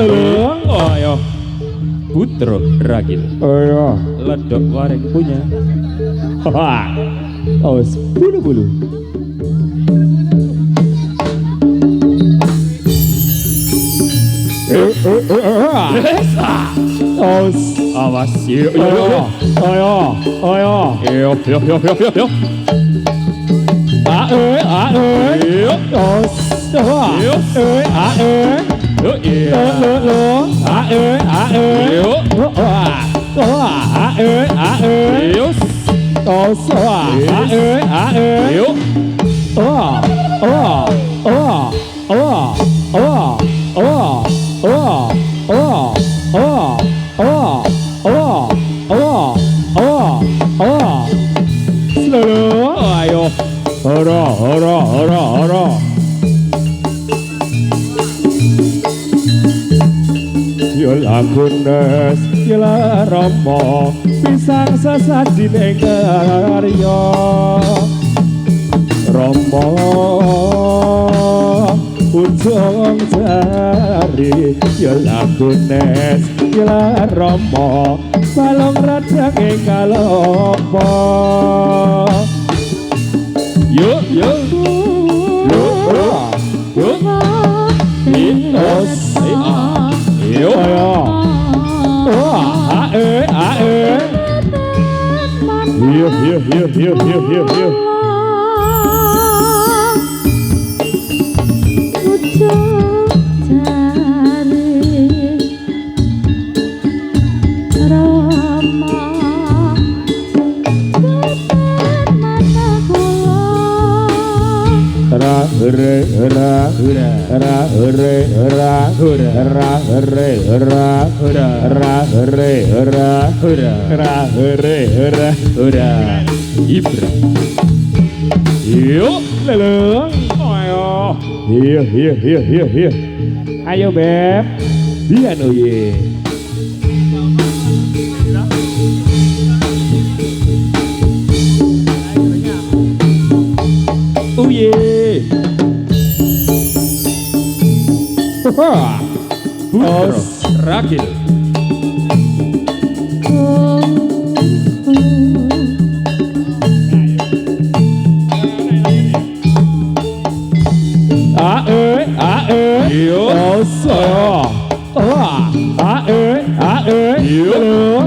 Ayo Putra Ragil. Ayo Ledok wareng punya. Awas bulu-bulu. Awas. Ayo. Yo. Yola kunes, yola romo, pisang sesaji nengkaryo. Romo, ujung jari, yola kunes, yola romo, balong radang engkalopo. Yo. Yo. Here. Ibra. Yo, Leleng. Ayo. Here. Ayo beb. Dia noye. Uye. Putra Ragil. Yo.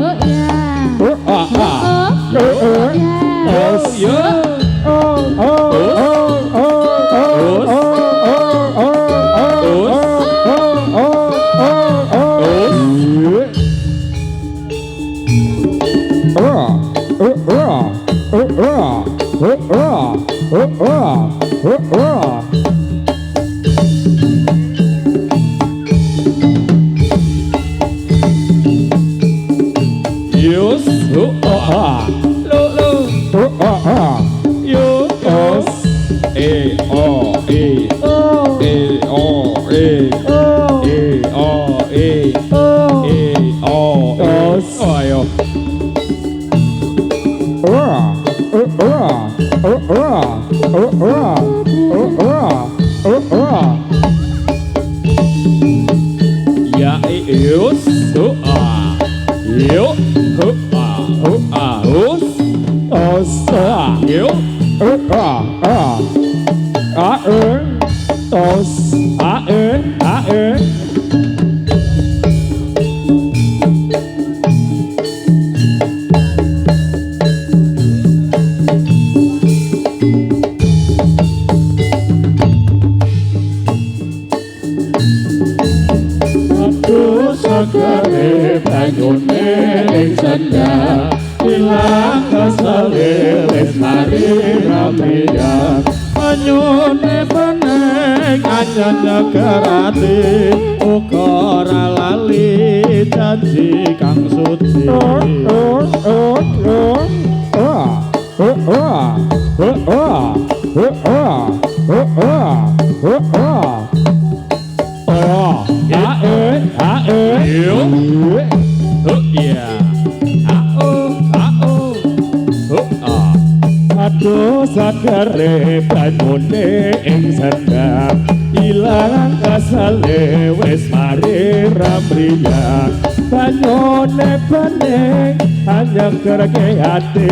Aduh sakare banyune ing sandang ilang kasale wis mari ramriya banyone bening hanya kerke hati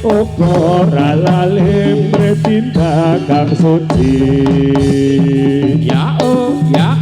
ora lali pretindak kang suci ya oh ya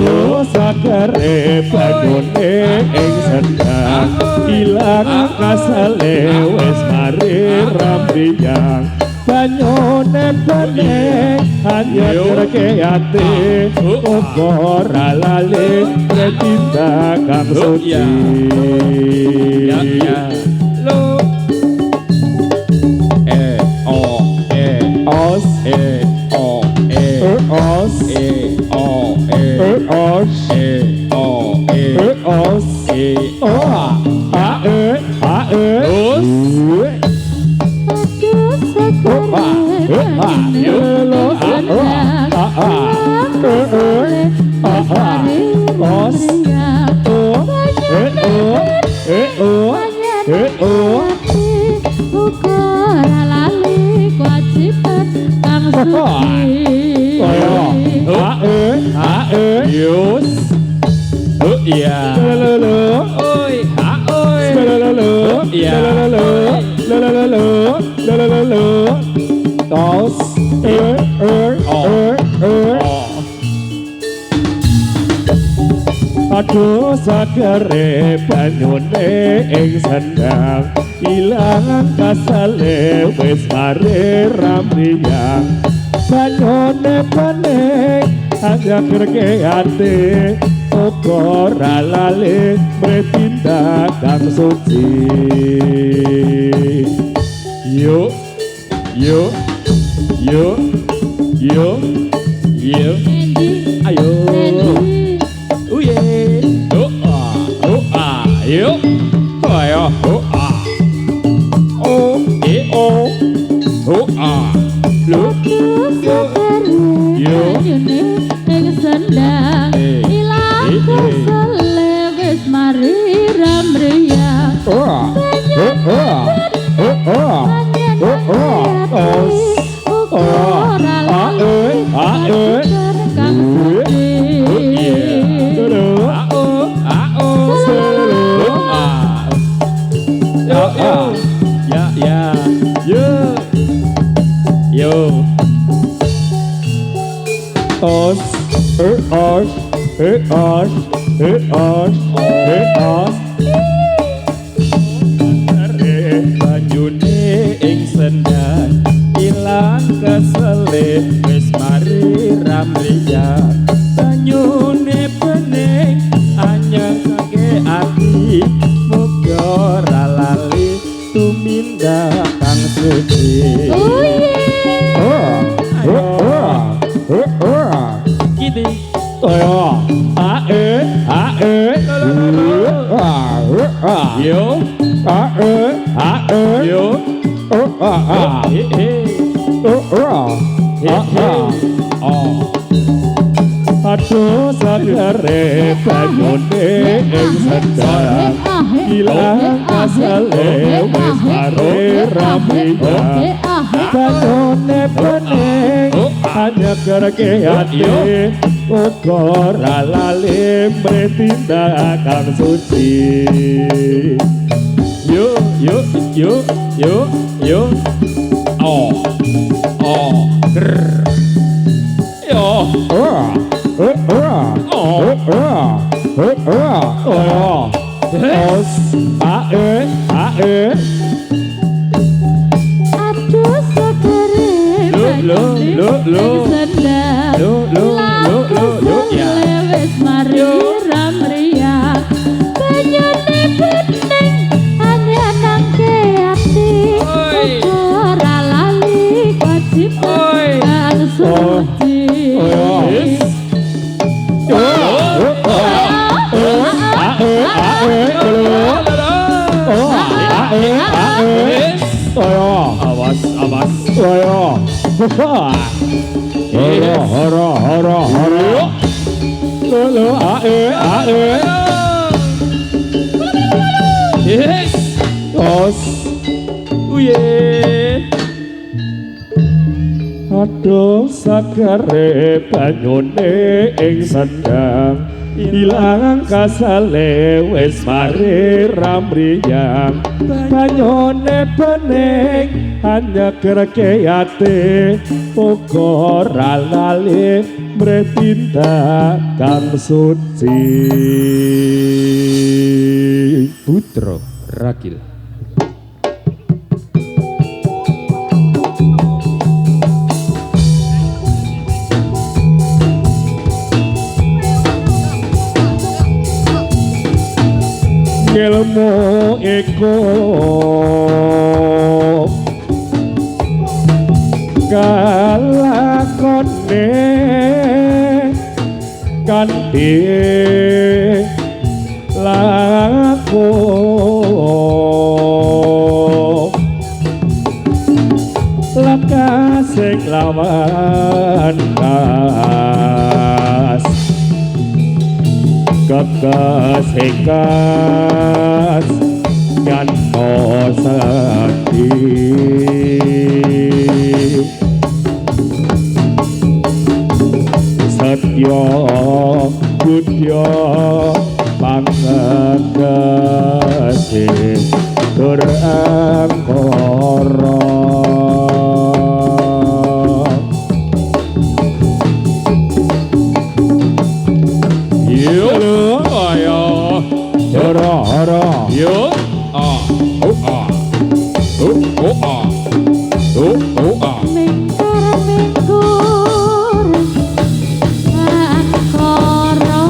yo sakare banyune ing sendang ilang kasale wis mari ramriyang banyune bening hanya kerke ati ora lali pretindak kang suci ya lo os Aduh sakare banyune ing sendang ilang kasale wis mari ramriyang banyune bening hanya kerke ati ora lali pretindak kang suci yo ayo yo ayo banyune ing sendang ilang kesele wis mari ramriyang banyune bening anyang kake ati muga ora lali tumindak kang suci gini aduh sakare banyune ing sendang ilang kasale wis mari ramriyang banyune bening hanya kerke ati ora lali pretindak kang suci yo ya. Wis mari ramriya banyune bening hanya nangke ati ora lali kewajiban suci Aduh sakare banyune ing sendang ilang kasale wis mari ramriyang banyune bening hanya kerke ate pokok ralali mretinta kang suci Putra Rakil. ilmu iku kalakone kanthi laku lakas sing lawan kas kekas kan osati satya budya pangkasi tur angkara Yo, mingkur mingkur angkara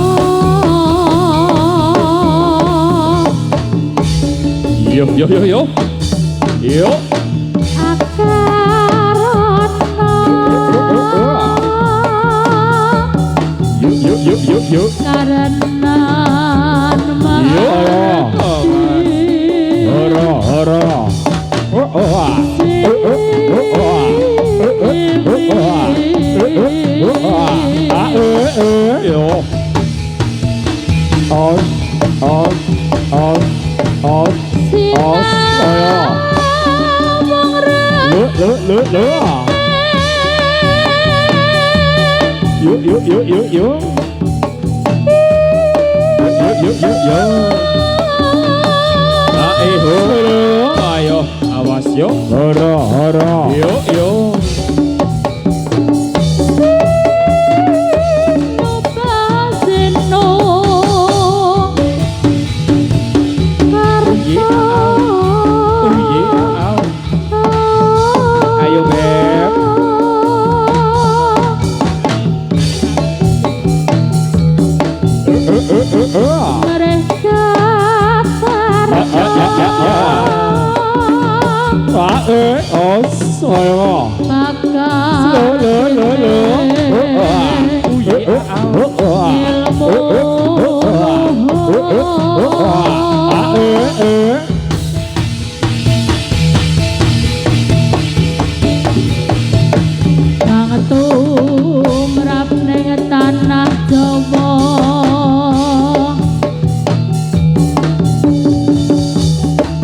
yo, karenan awas yo, yo. Ayo beb, mereka tumrap ning tanah Jawa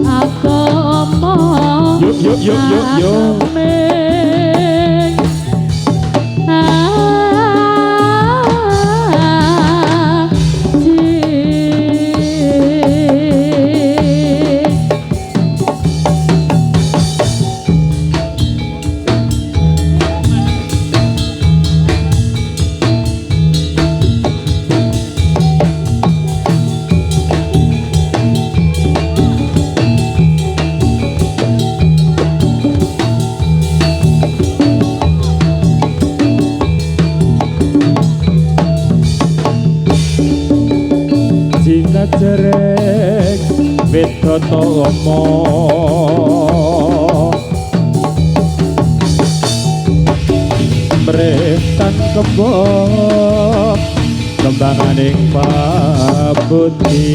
agama jerek Widotomo Mretan kembang Kembanganing pabuti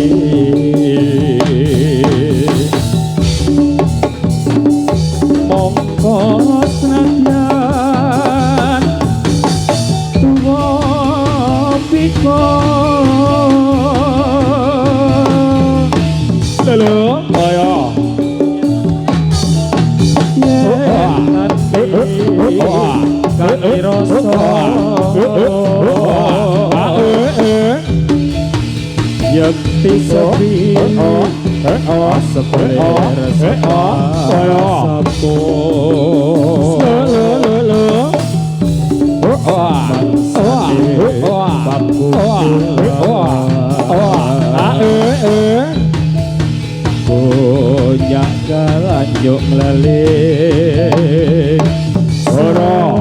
Mongko senadyan Tuwa piko Lelo Ayo Yen nanti Kami rasa Yakti sepi Sepelir Sapo Papu Punya galanjuk lelih Ora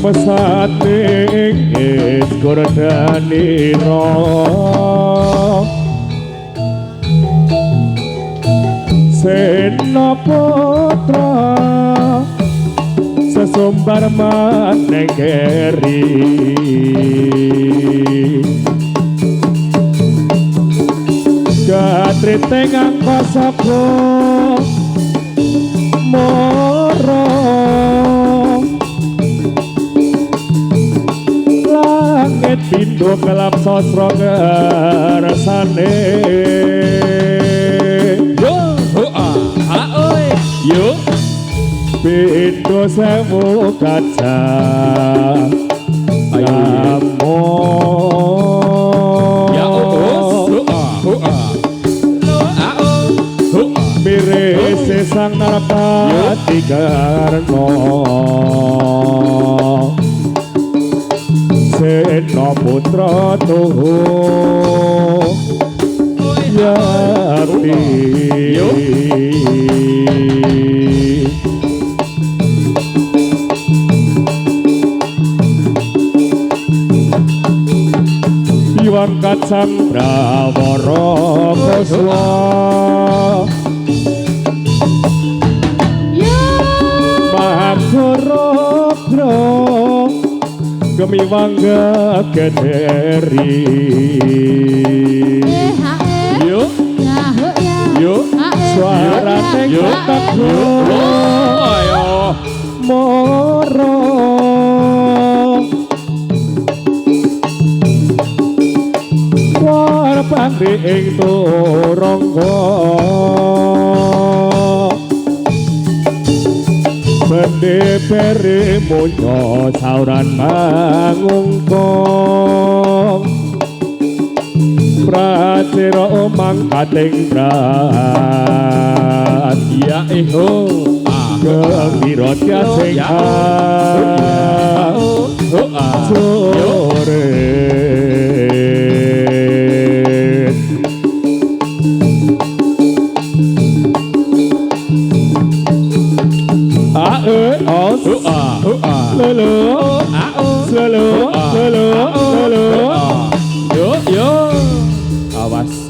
Mesate ingis gordanira Senoputra sesumbar manegeri Gatri tengang pasapo moro Langit pindu kelap sosro kersane Yo Pindu sewu kaca Ayamo Ya Mirisi sang narpati karno Seno putra tuhu Yakti Iwan kacang prawara kuswa Mahagorokro Gemiwangga kederi Yuk Yuk Suara tengkotak Ayo Moro Suara pangri ing turonggo Bende peri munyo sauran mangungkong Pratiro mangkating prat Ya iho Gembira tiasing sore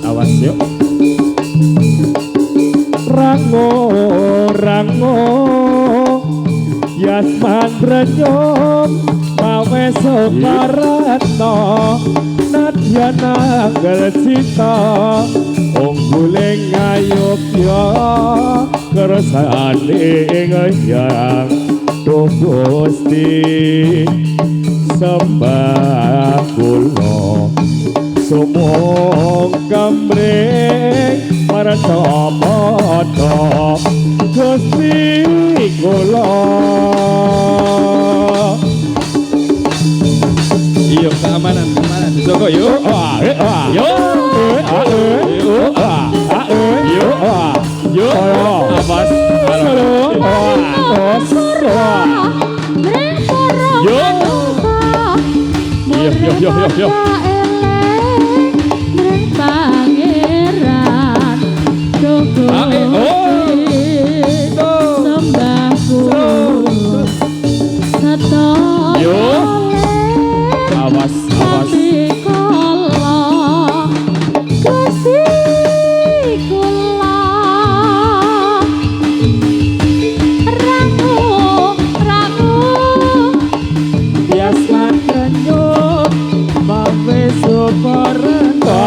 Awas yuk Rango Yasman renyum Mawe sokaratno Nadyana gelsita Ungguling ngayuk ya Kersane ngayang Duh Gusti Sembah kula Sumong kamring Marasapata Gusti kula Iyo keamanan Joko yuk Yuk Awas Yo Pangeran sembahku sedaya Yo. Awas, awas. Gusti kula rangu Bias lanjut mawe suporento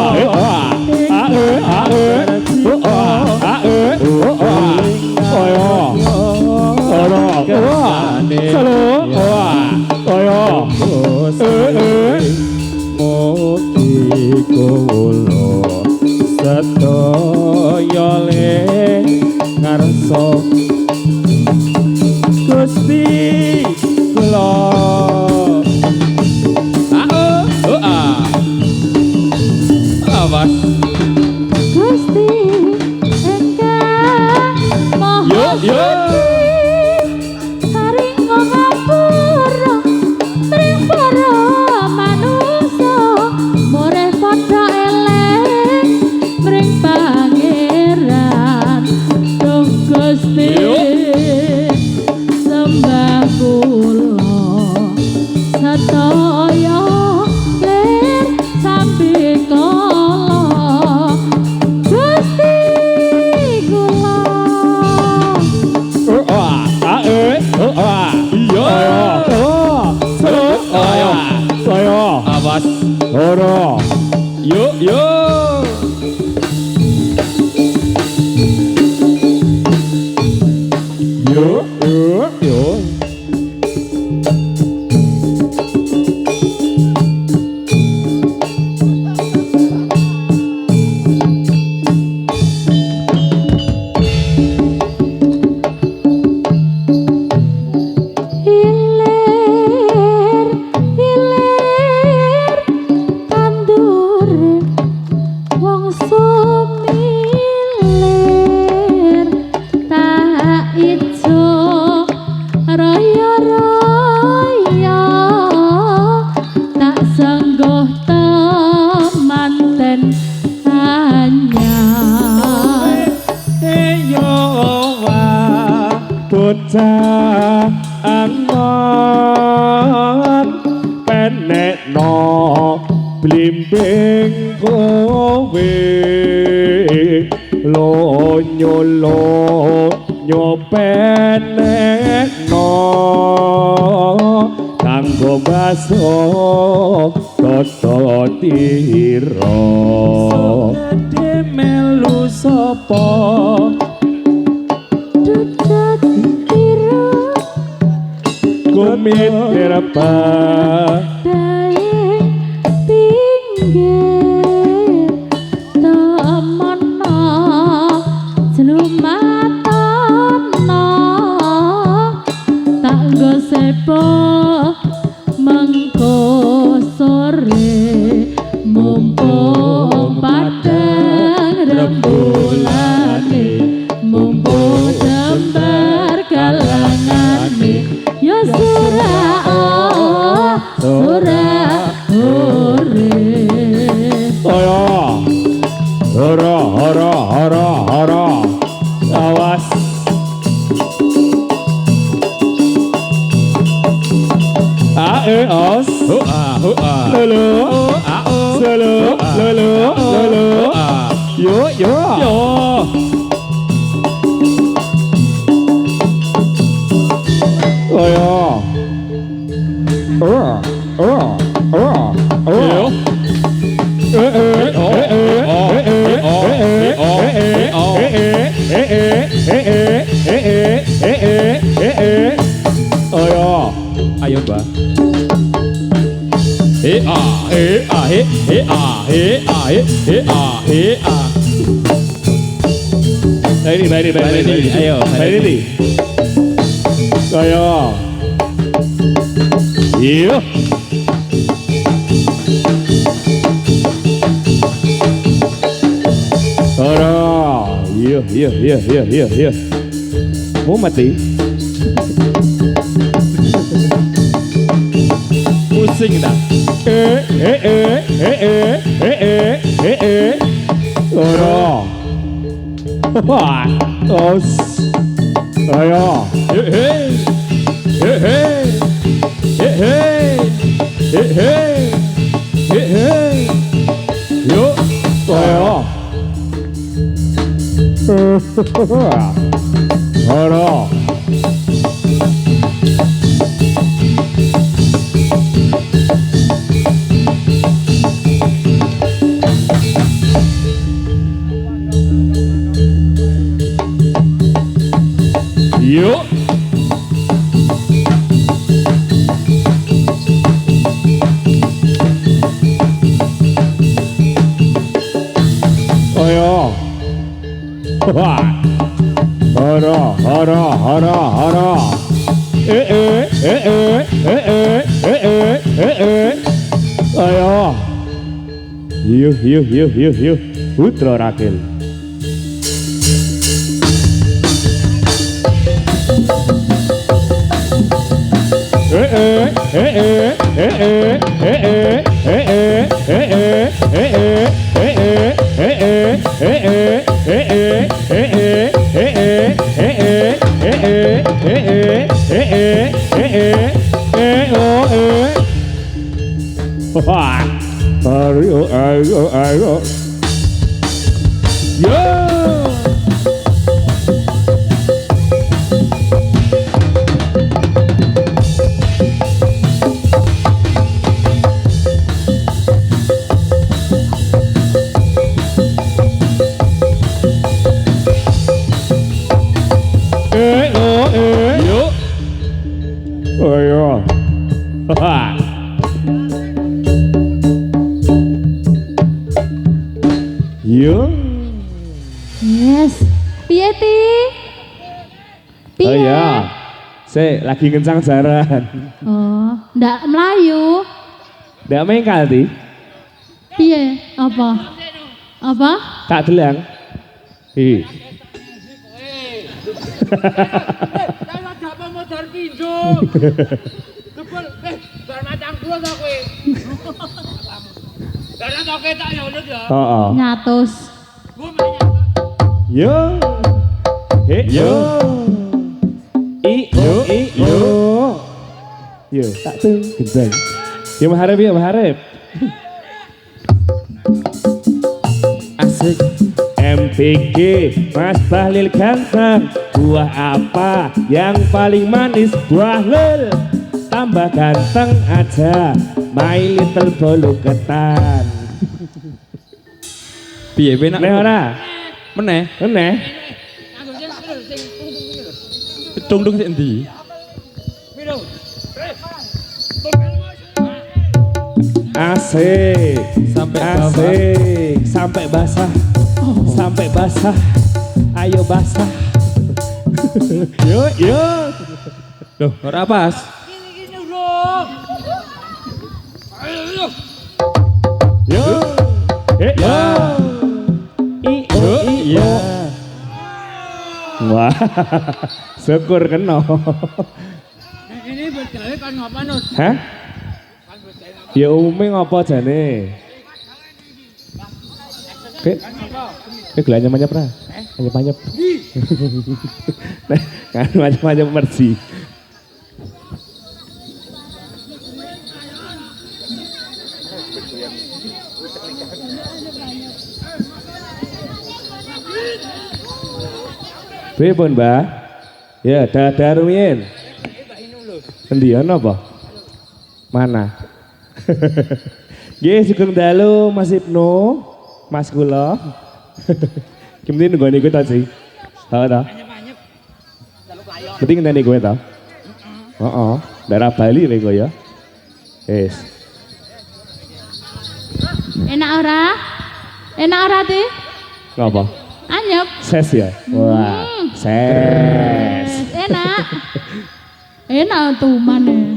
Sedaya le ngarsa Gusti kula Awas. Gusti engkang maha Yo. saring ngapura mring para manungsa moreh padha eleng mring pangeran Duh Gusti Yo. sembah kula sedaya lir sambi kala Gusti kula Awas. Ora Yo. yo hilir tandur wong sumilir tak ijo raya-raya tak sangguh temanten anyar yo bocah angon penekno blimbing kowe lonyo penekno kanggo baso toto tiro gede melu sapa ducat kira kumit berapa dae pinggir temana jelumatana tak gosepo mengko sore mumpung padang rembulane mumpung jembar galangane ya surah hore Hara awas os lolo yo Ayo, Mbak. Baik, ayo. Ayo. Iya. Ora, iya. Mau mati? Pusing dah. Ora. Wah, tos. Ayo. Hei, hei, hei, hei, hei, hei. Yuk, Ayo. Ora. yuk. Ayo. Wah. Ora. Ayo. Yuk. Putra Rakel. Ayo. Yuk. Ayo. Yuk. Yes. Piye ti? Oh iya. Sik, lagi kencang jaran. Oh, ndak melayu. Ndak mengkal ti. Piye? Apa? Apa? Tak delang. Ih. Jangan apa modal pinjol. Kebel, bar macam gua ta kowe. Karena kau ketak ya udah ya. Heeh. Nyatus. Gua mainnya. Yo. Yo. Yo. Yo, tak tuh gendeng. Ya mengharap. Asik. MPG Mas Bahlil ganteng. Buah apa yang paling manis? Buah lil. Tambah ganteng aja. My little bolu ketan. Piye benak? Neh ora? Meneh. Meneh. Anggo sing tunggu. Tung-tung sik endi? Piro? Asik. Sampai bawah. Asik. Sampai basah. Ayo basah. Yuk. Loh, ora pas. Gini urung. Ayo. Yuk. Yo. Iya. Wah. Syukur kena. Ini bergawe kan ngapa Nut? Hah? Kan bergawe. Ya umumnya ngopo jane? Oke, gelanya manyap ra? Manyap. Nah, kan manyap mersi. Pripun, Mbah? Ya, dadar rumiyin. Endi ana apa? Mana? Nggih, sugeng dalu Mas Ibnu, Mas kula. Kimten nggone kowe ta, sih? Tahu ta? Penting ngenteni kowe ta? Heeh, daerah Bali lho kowe ya. Wis. Enak ora ti? Ngapa? Anyep. Ses ya? Wah, ses. Enak tuh mana?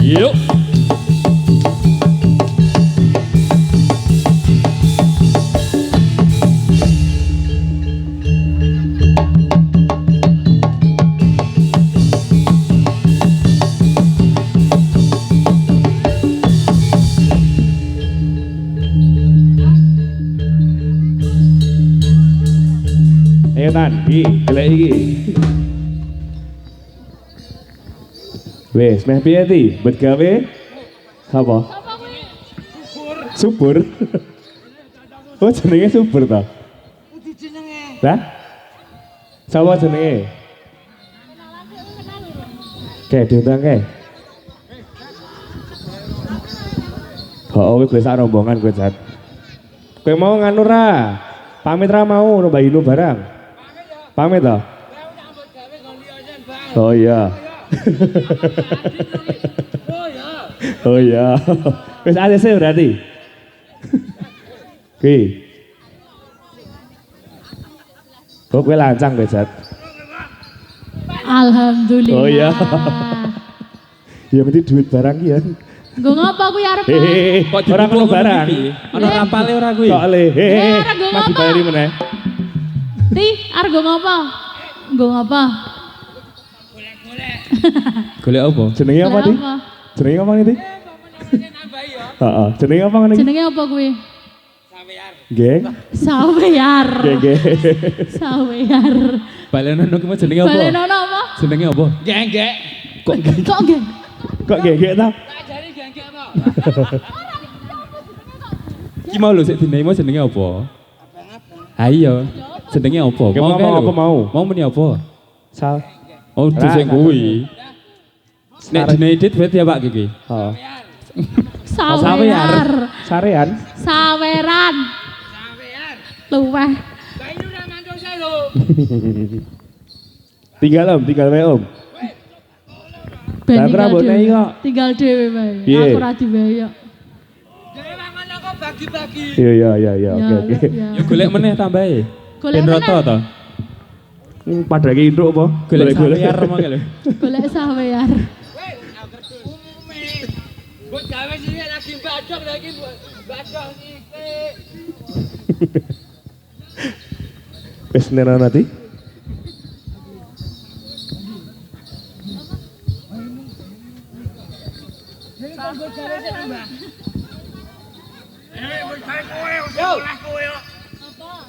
Yuk. Ayo tan, iki, golek iki. Wes, meh piye ti? Bet gawe? Apa? Subur. Oh, jenenge subur ta? Putih jenenge. Lah? Sapa jenenge? Kayak diundang kayak. Oh, kowe sak rombongan kowe Jat. Kowe mau nganu ra? Pamit ra mau no bayinu barang. Pamit to? Oh iya. Oh iya. Wis ACC berarti. Ki. Kok kowe lancang kowe Jat? Alhamdulillah. Oh iya. Ya mesti duit barang ki ya. Nggo ngopo kuwi arep? Hehehe, Kok orang dipukul ono barang. Ono rapale ora kuwi. Kok le, hehehe, Ora nggo mas ngopo? dibayari meneh. Ti, arep nggo ngopo? Nggo ngopo? Golek apa? Jenenge apa ti? Jenenge apa nih ti? Heeh, jenenge apa ngene iki? Jenenge apa kuwi? Geng, Sawear. geng, geng. Sawear. Balenono ki mau jenenge apa? Balenono apa? Jenenge apa? Genggek. Kok Kok nggih? Kok geng ta? Tak jari genggek apa? ki mau lho sik dine mau jenenge apa? Ha iya. Jenenge apa? Ki mau kae lho. apa mau? Mau muni apa? Sal. Oh, Ra, sing ra. kuwi. Nek dine edit berarti apa iki? Oh. Sawear. Sarean. Saweran. Sampean. Luweh. Lah ini udah mandor saya lho. Tinggal wae Om. Ben Lah, tinggal rambut dhewe. nek kok. Tinggal dhewe wae. Piye? Aku ora dibayar. Jadi mangan kok bagi-bagi. Iya iya iya iya, oke Ya, oke. ya. Ya golek meneh tambahe. Golek Ben roto meneh. to. Padake induk apa? Golek sawear mangke lho. Golek sawear. Weh, umume. Buat gawe sini lagi bacok lagi bacok iki. Wis nena nanti.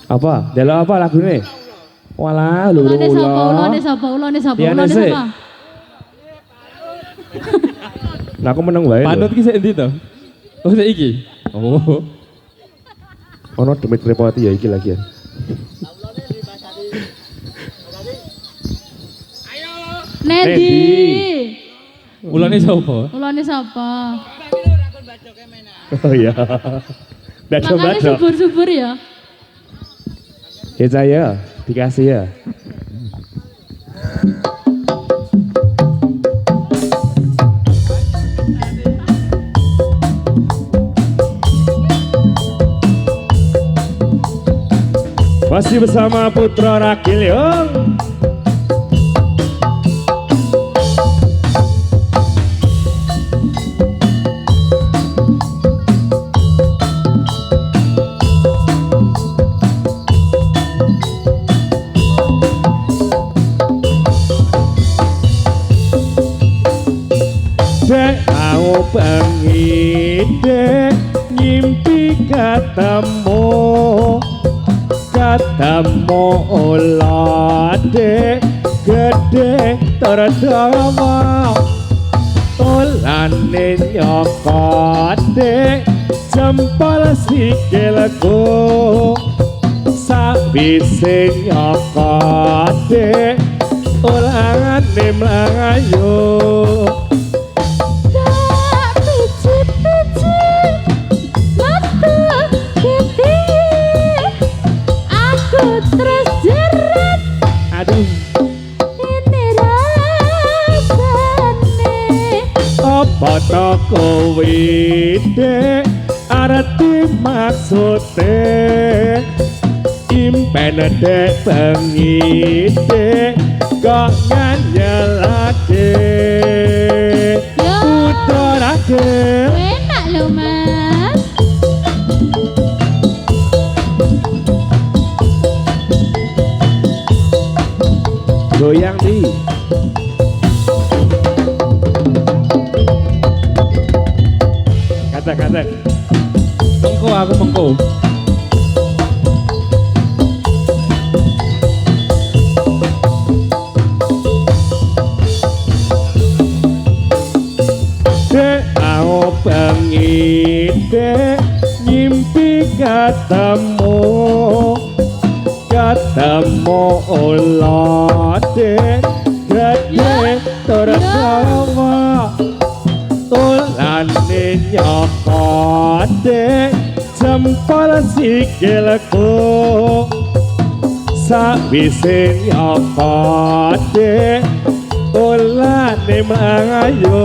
Apa? Delok apa lagune? Walah, lho Ulane sapa? Ulane sapa? Ulane sapa? Piane Ulane sik? sapa? Nah, aku meneng wae. Panut ki sik endi to? Oh, sik iki. Oh. Ono demit repoti ya iki lagi ya. Ayo. Nedi. Ulane sapa? Ulane sapa? Bagi lu rakon bacoke menak. Oh iya. Ndak coba Makanya dong. subur-subur ya. Ya saya dikasih ya. Masih bersama Putra Rakil Yong. Dek mau bengi dek ngimpi ketemu olade gede terdawa olane nyokode jempol sikilku sabise nyokode olane mlayu aduh apa to kowe dek arti maksude impen dek bengi dek kok nyanyelake udarake Enak loh mas. goyang di kata Mengko aku mengko. ketemu ulode gede tertawa tulane nyokode jempol sikilku sawise nyokode tulane mlayu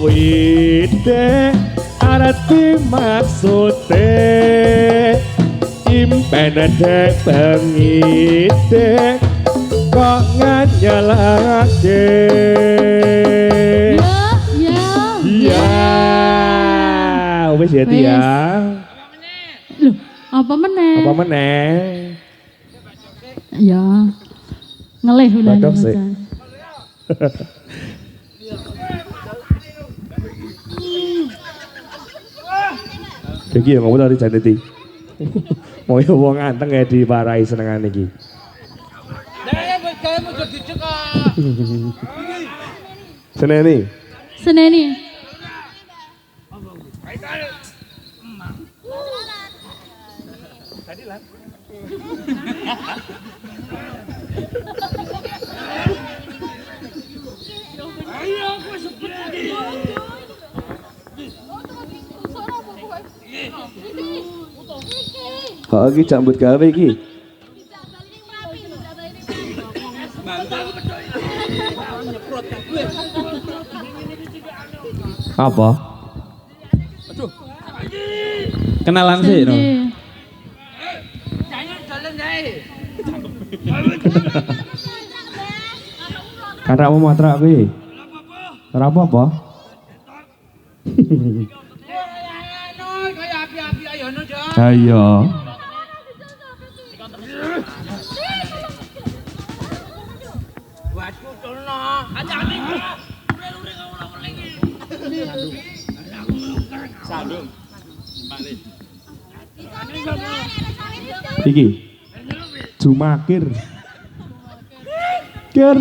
Wide arti maksude impen dek bengide kok nganyalake ya wis ya Ti ya Loh, apa meneh? apa meneh Ya. Ngelih ulah. Badok sih. Iki ya ngomong dari Janeti. Mau ya wong anteng ya diwarai senengan iki. Nek wis gawe mujo dicekak. Seneni. Seneni. Ayo kowe sebut iki. Kok iki jambut gawe iki? Apa? Kenalan sih no. Jangan jalan deh. Karena mau matrak kuwi. Ora apa-apa. Kayak api-api ayo no, Jo. Ayo. Buat kutulno. Hati-hati. Ure-ure ora lagi. Sandung. Balik. Iki. Jumakir.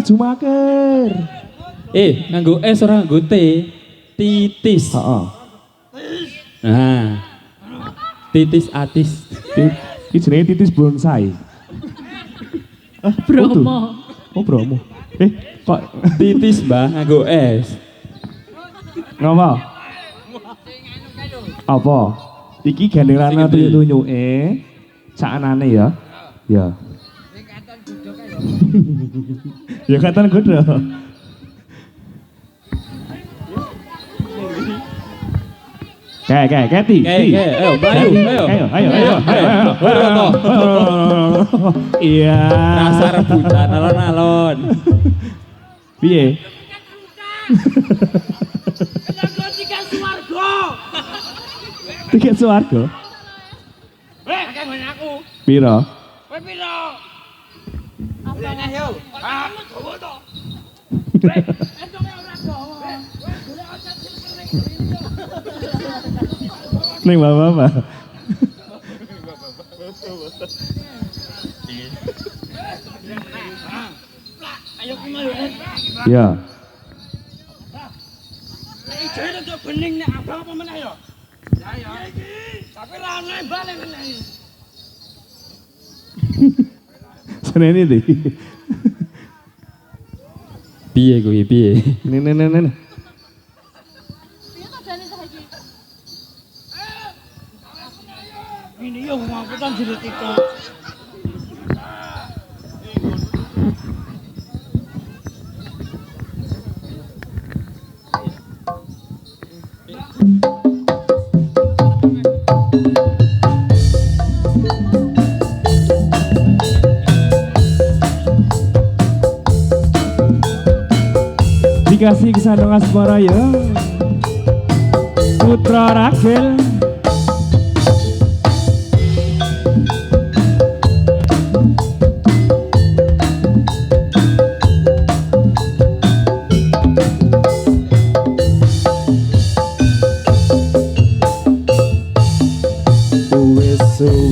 Jumakir. Nganggo S ora nganggo T. Titis. Heeh. Nah. Titis atis. Iki jenenge titis bonsai. Bromo. Oh, Bromo. Kok Titis, Mbah, nganggo S. ngapa? Apa? Iki gandeng lanang tunjuk-tunjuke sakanane ya. Ya. Sing katon godhok ae. Ya katon godhok. Keti. Ayo, Bayu, ayo. Iya. Rasa rebutan alon-alon. Piye? Jago tiket swarga. Tiket swarga? Akeh ngene aku. Piro? Kowe piro? Apa neh yo? Ah, gowo to. Entone ora gowo. Golek ojo Ning bapak. ayo kemari. Ya. Ijene to bening nek abang apa meneh yo? Ya ya. Tapi ra ana balik meneh. Seneni iki. Piye kuwi, piye? Nen. Ini yo ngangkutan jero tiket. Dikasih kesandung asmara ya. Putra Rachel.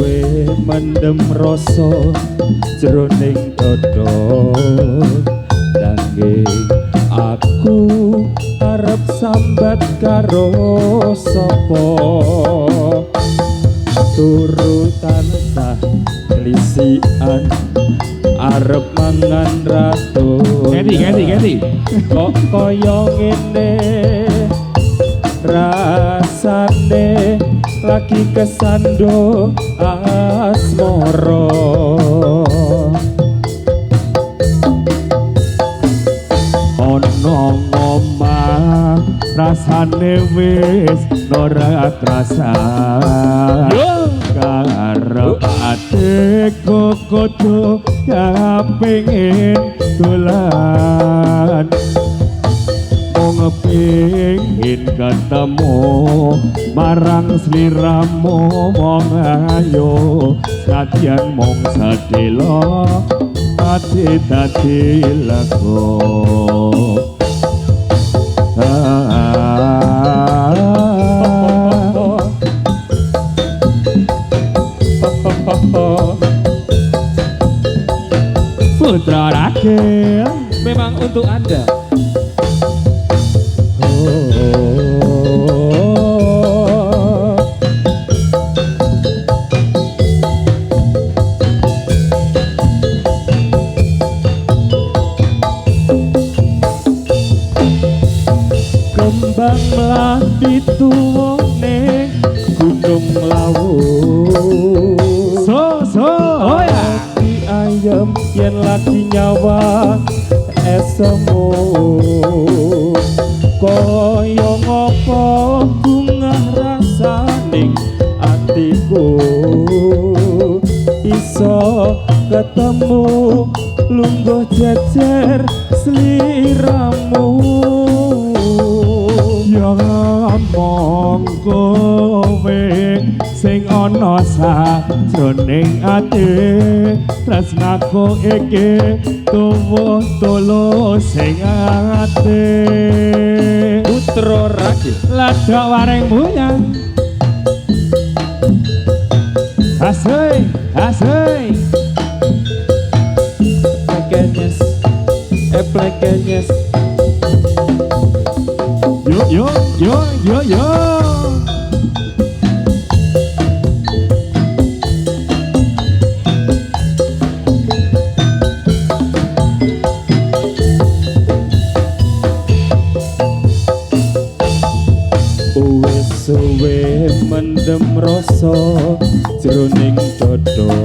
suwe mendem rasa jroning dada nanging aku arep sambat karo sapa turu tansah kelisian arep mangan ratu Ganti. kok kaya ngene rasane lagi kesandung asmara ono ngomah rasane wis ora terasa karep ati kokodo kepengin dolan mong pengin ketemu marang sliramu mong ayo kadyan mong sadelo ati dadi lagu Putra Rakel memang untuk Anda. Kembang melati tuwone gunung lawu oh ya ayam yen lagi nyawa esemu koyo ngopo bunga rasaning atiku iso ketemu lungguh jejer sliramu yang mong kowe sing ana sajroning ati tresnaku iki tuwuh tulus sing ati Putra Rakyat ladak waring buyang asy plekenyes plekenyes yo suwe mendem rasa jroning dada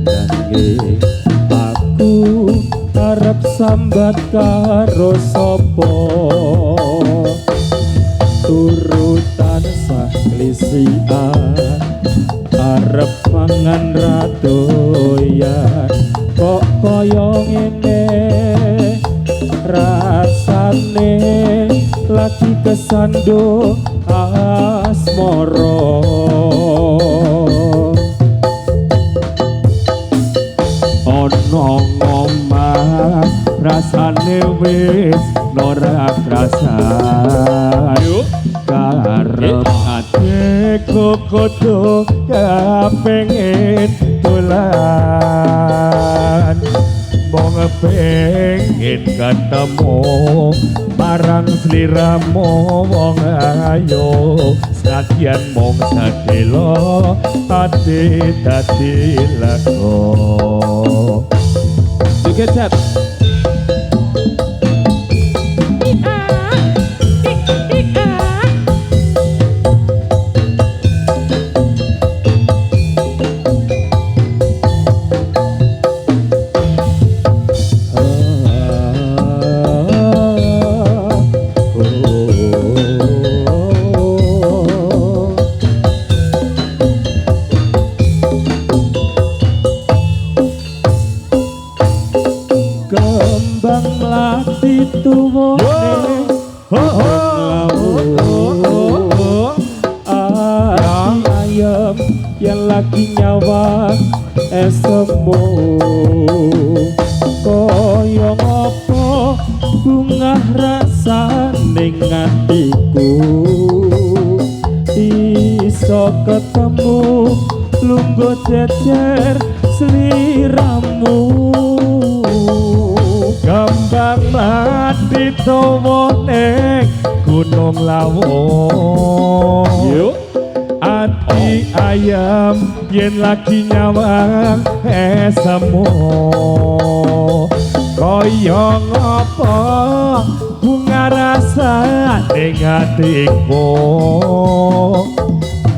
nanging aku arep sambat karo sapa turu tansah klisian arep mangan radoyan kok kaya ngene rasane lagi kesandung asmara ono ngomah rasane wis ora krasa karep ati kokodo kepengin dolan mong pengin ketemu marang sliramu wong ayo sakyan mong sadelo ati dadi lagu Joget kembang melati tuwone ayam yang lagi nyawa esemu koyo ngopo bunga rasa ning atiku iso ketemu lungguh jejer sliramu kembang mati towo ning gunung lawong yuk ati ayam yen lagi nyawang esemu kaya ngapa bunga rasa ning atiku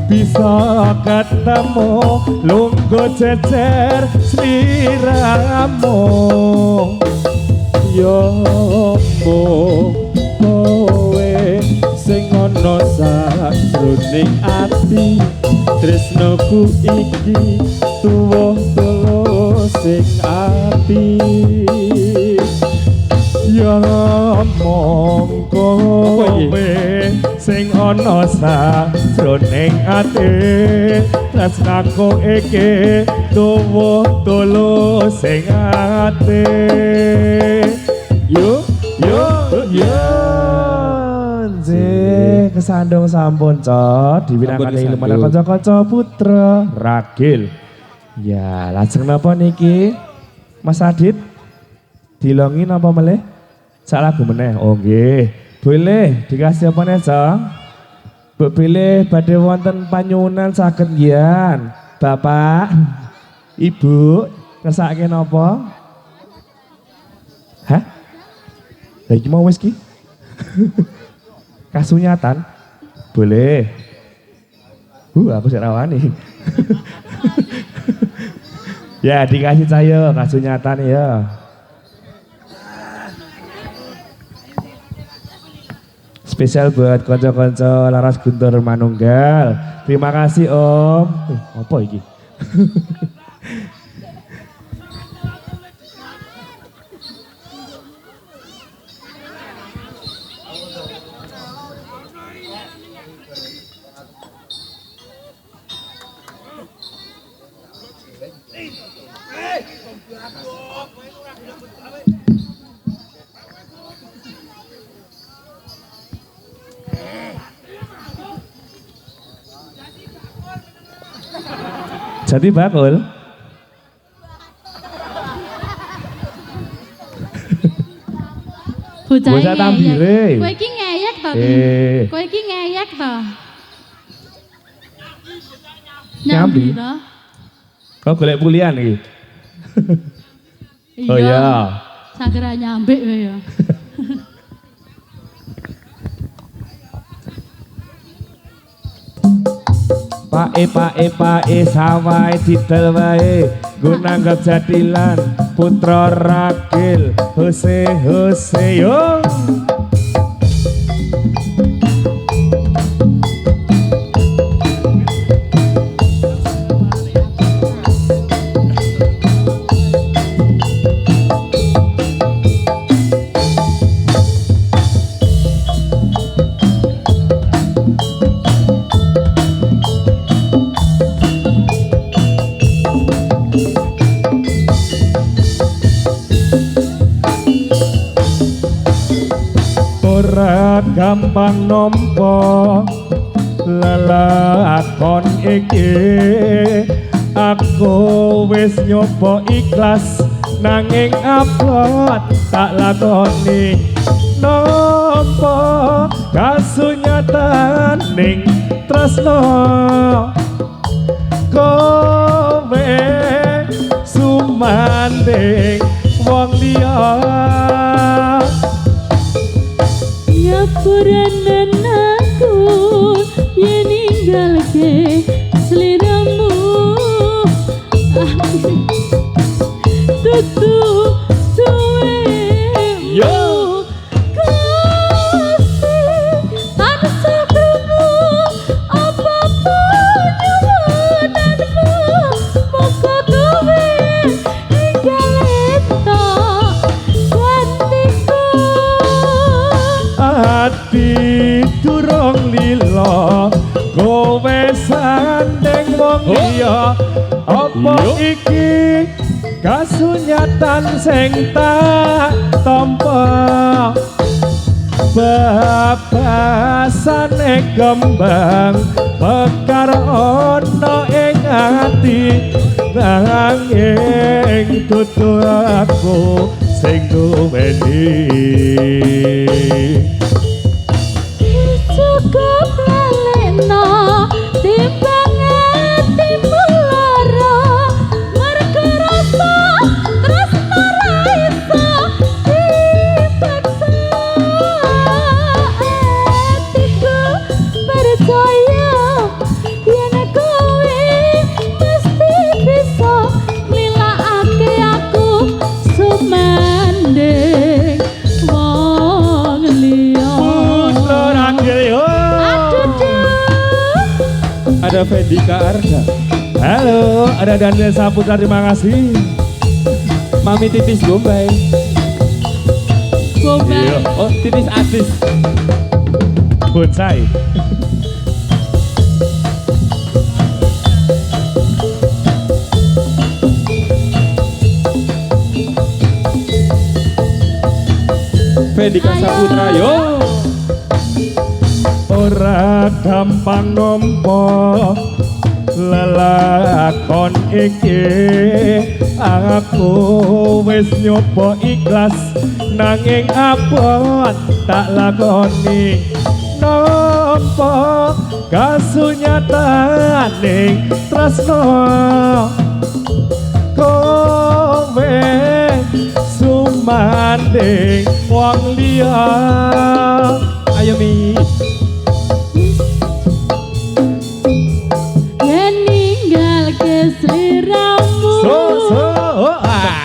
bisa ketemu lungguh jejer sliramu yo mung kowe sing ana sajroning ati tresnoku iki tuwuh tulus sing ati ya mong kowe sing ana sajroning ati tresnaku iki tuwuh tulus sing ati yo kesandung sampun cot diwinakake lumayan kanca-kanca putra ragil ya lajeng napa niki Mas Adit dilongi napa melih sak lagu meneh oh nggih boleh dikasih apa nih Jong mbok pilih badhe wonten panyuwunan saged nggih Bapak Ibu ngersake napa hah lha iki mau wis ki kasunyatan boleh aku sik rawani ya dikasih saya kasunyatan ya spesial buat konco-konco Laras Guntur Manunggal terima kasih Om apa iki Jadi bakul. Bocah tambire. Kowe iki ngeyek to? Kowe iki ngeyek to? Nyambi to? Kau golek pulian iki. Oh iya. Sagera nyambik kowe ya. Pae sawai didel wae nggo nanggap jadilan putra ragil hose yo gampang nompo lelakon iki aku wis nyoba ikhlas nanging abot tak lakoni nompo kasunyatan ning tresno kowe sumanding wong liya Nyapuranan aku yen ninggalke sliramu tutu suwe yo kasih tansah krungu apapun nyuwunanmu moko kowe ninggaleta ati durung lila kowe sandeng wong liya apa iki kasunyatan sing tak tampa babasane kembang mekar ana ing ati nanging dudu aku sing duweni Cukup lalena timbang atimu lara mergo rasa tresno ra iso dipaksa atiku percaya yen kowe mesti bisa nilakake aku sumanding wong liya. Putra Ragil yo. Ada Fedika Arda. Halo, ada Daniel Saputra, terima kasih. Mami Titis Bombay. Bombay. Oh, Titis Asis. Bonsai. Fedika Saputra yo. Ora gampang nampa lelakon iki aku wis nyoba ikhlas nanging abot tak lakoni nampa kasunyataning tresno kowe sumanding wong liya. Ayo Mi. Yen ninggal kesliramu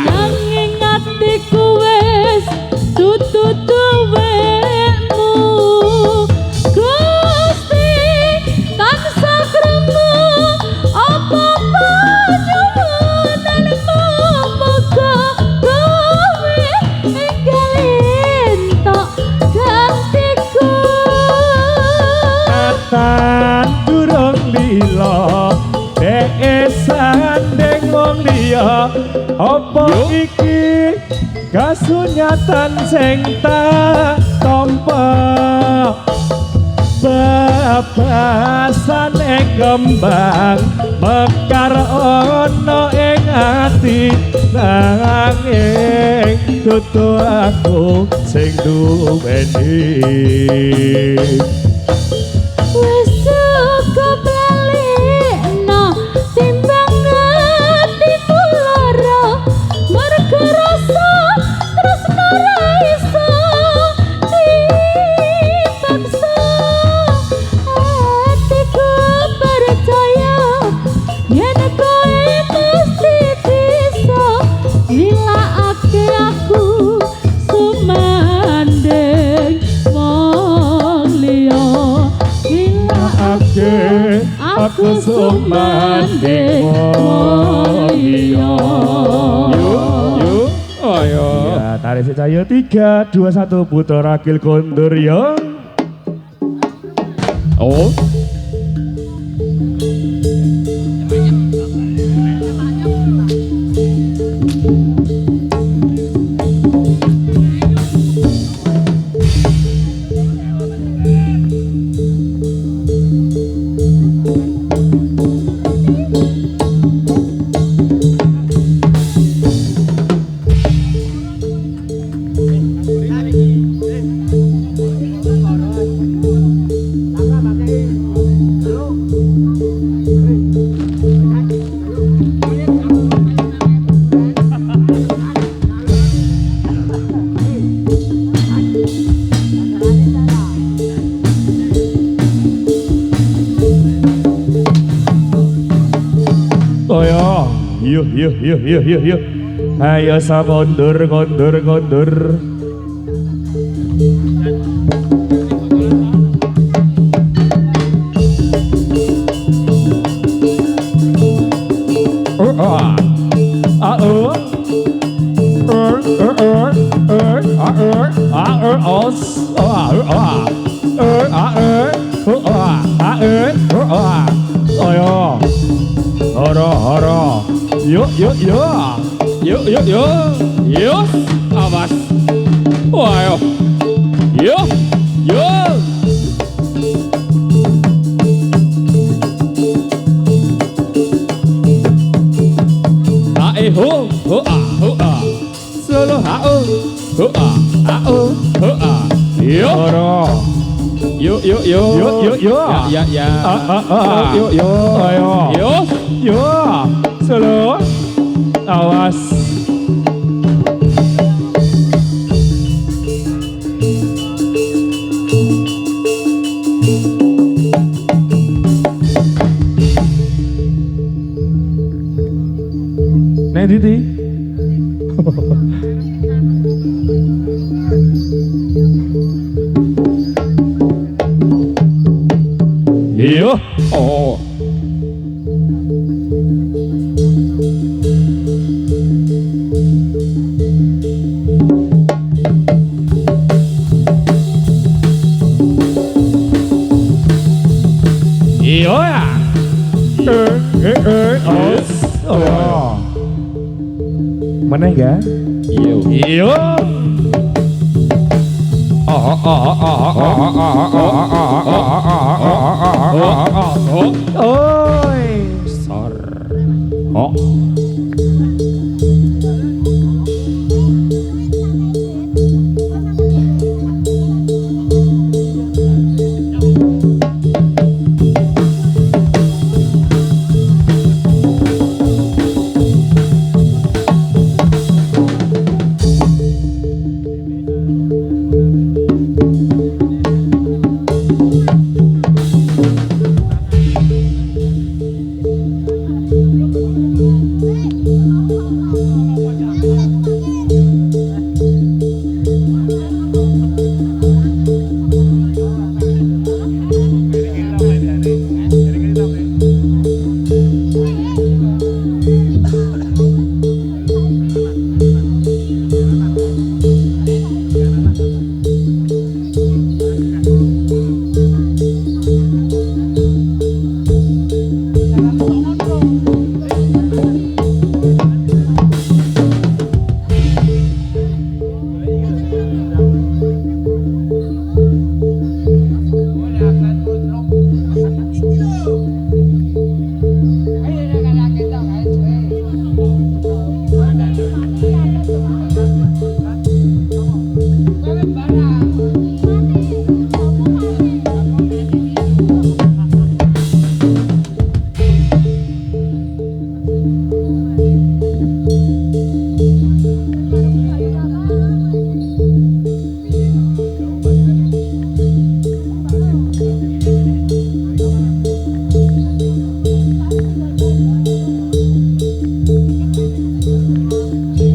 nanging atiku wis dudu duwekmu Gusti tansah krungu apa-apa nyuwunanmu muga kowe enggalin tok gantiku Tan durung lila dek sandeng wong liya apa iki kasunyatan sing tak tampa babasane kembang mekar ana ing ati nanging dudu aku sing duweni Wis cukup lalekno timbang atimu lara mergo rasa tresno ra iso dipaksa atiku percaya yen kowe mesti bisa nilakake aku sumanding wong liya aku sumanding wong liya. Yuk. Ayo. Ya, tarik secayo 3, 2, 1 Putra Ragil kondur yo. Oh. Yuk. Ayo sa kondur. Yuk. Awas. Ayo. Yuk. ho ah. Solo ha oh. Yo. Oro. Yo. Yo. Ya. Yo. Ayo. Yo. Solo. Awas. Nek Didi. Yo. Oh. Yo ya. Oh. Mana enggak? Yo. Yo. Oi. Sor. Oh.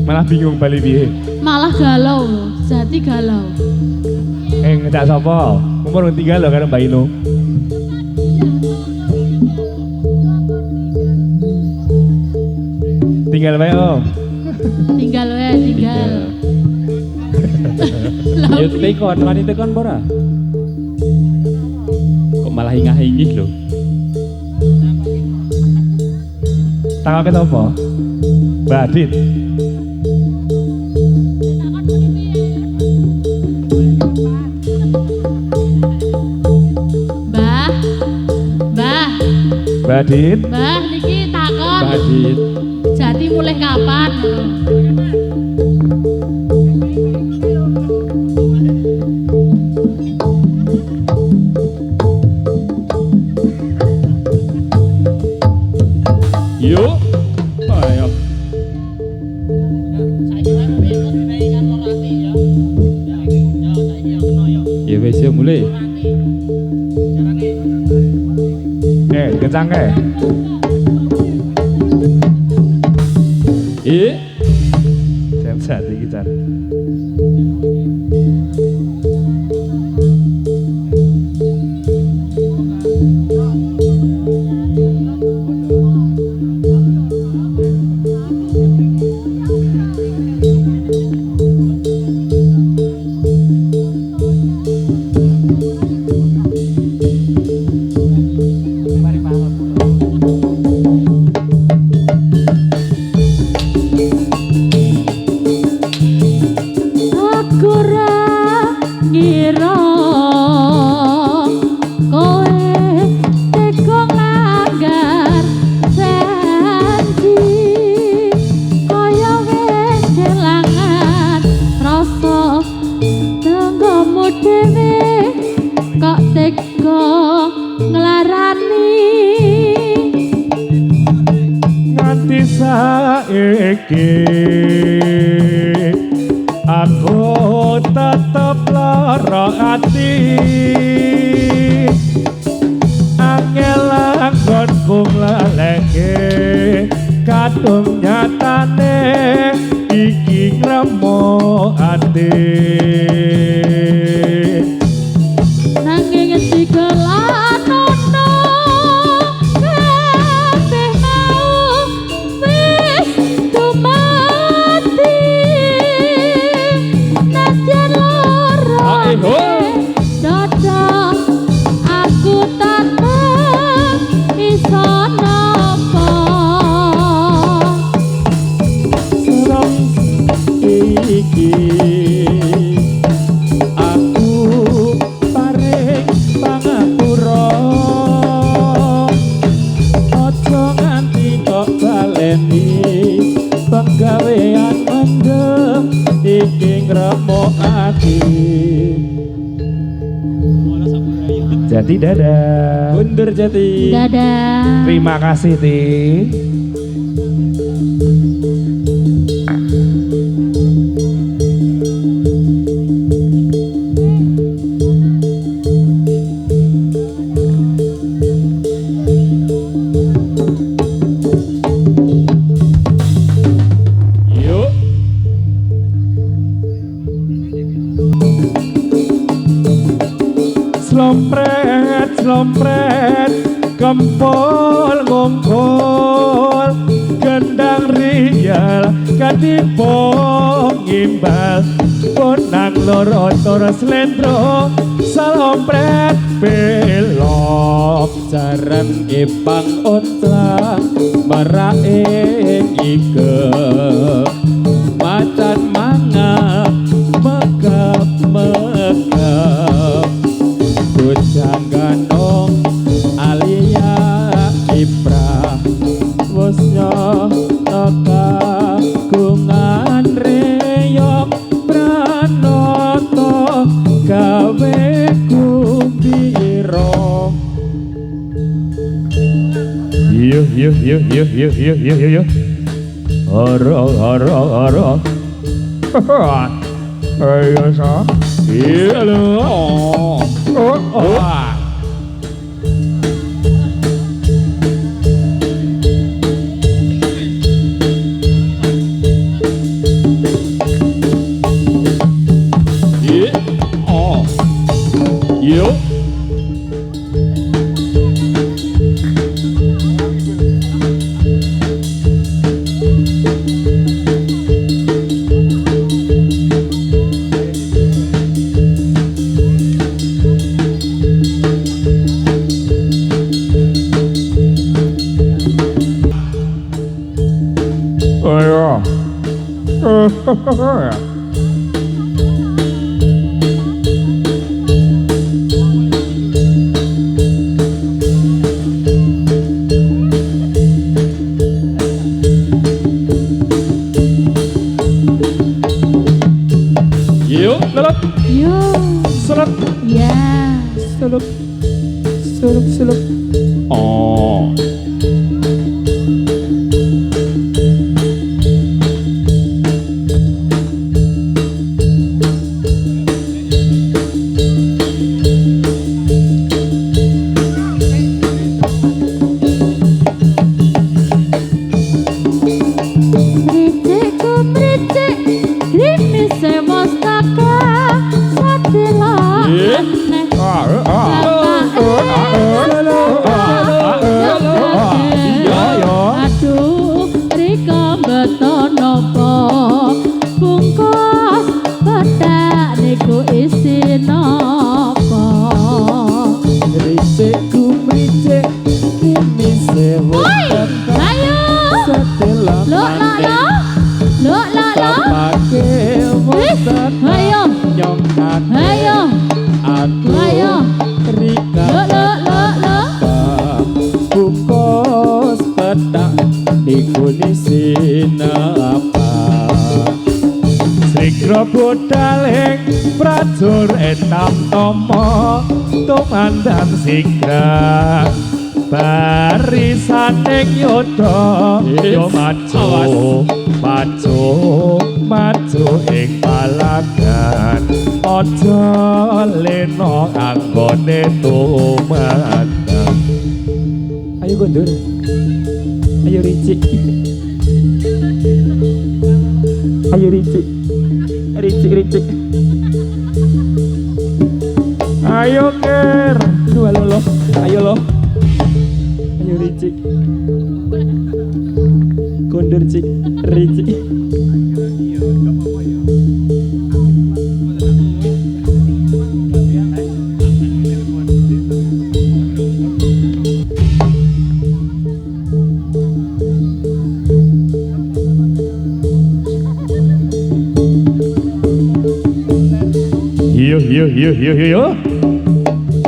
Malah bingung bali piye. Malah galau loh, jadi galau. Ngejak sapa? Umur tinggal lho karo Mbak Ino. Tinggal bae Om. Tinggal we, tinggal. Yo tekon, wani tekon ora? Kok malah ingah-ingih lho. Tanggape apa? Mbak Adit. Mbah, Mbak Adit. mbah niki takon. Badit. Jati mulai kapan? Yo. Ayo. Ya wis yo mulai. Kencang kae. Sensat iki Chan. saiki aku tetep lara ati angel anggonku ngleleke kadung nyatane iki ngremok ati nanging digelanono kabeh mau wis dumati najan lara dada aku tetep iso napa Serang iki aku paring pangapura aja nganti kok baleni penggawean mendem iki ngremok ati. jadi dadah Bundur jati. dadah terima kasih Ti Yuk. slompret slompret kempol ngongkol gendang rial katipo ngimbal ponang loro tora slendro slompret belok Jaran ipang ontlang marae ike macan mangap megap megap bujang ganong alia iprah wusnya kagungan reyok pranoto gawe kumbiro. Yuh yuh yuh yuh yuh yuh yuh yuh yuh Oro oro oro ayo sa Iya lo. Iya. Oh. Yuk. ayo Yuk. Lelep. yuk Selep ya selep selep selep Oh. Ricikku ricik grimise mustaka satila Iya. aneh aduh rika beto nopo bungkus pedak niku isi nopo Ricikku ricik ini sewa ayo setelah lo lo lo lo lo lo pakai motor ayo nyongkat ayo aku ayo Rika lo lo lo lo bungkus pedak dikulisin apa Srigra bodaling prajur etam tomo tumandang sigra barisaning yudha yo maju ing palagan aja lena anggone tumandak. Ayo kondur. Ayo ricik. Ayo ricik. Ricik. Ayo ker, Halo lo. Ayo lo. Ayo ricik. Kondur cik. Ricik.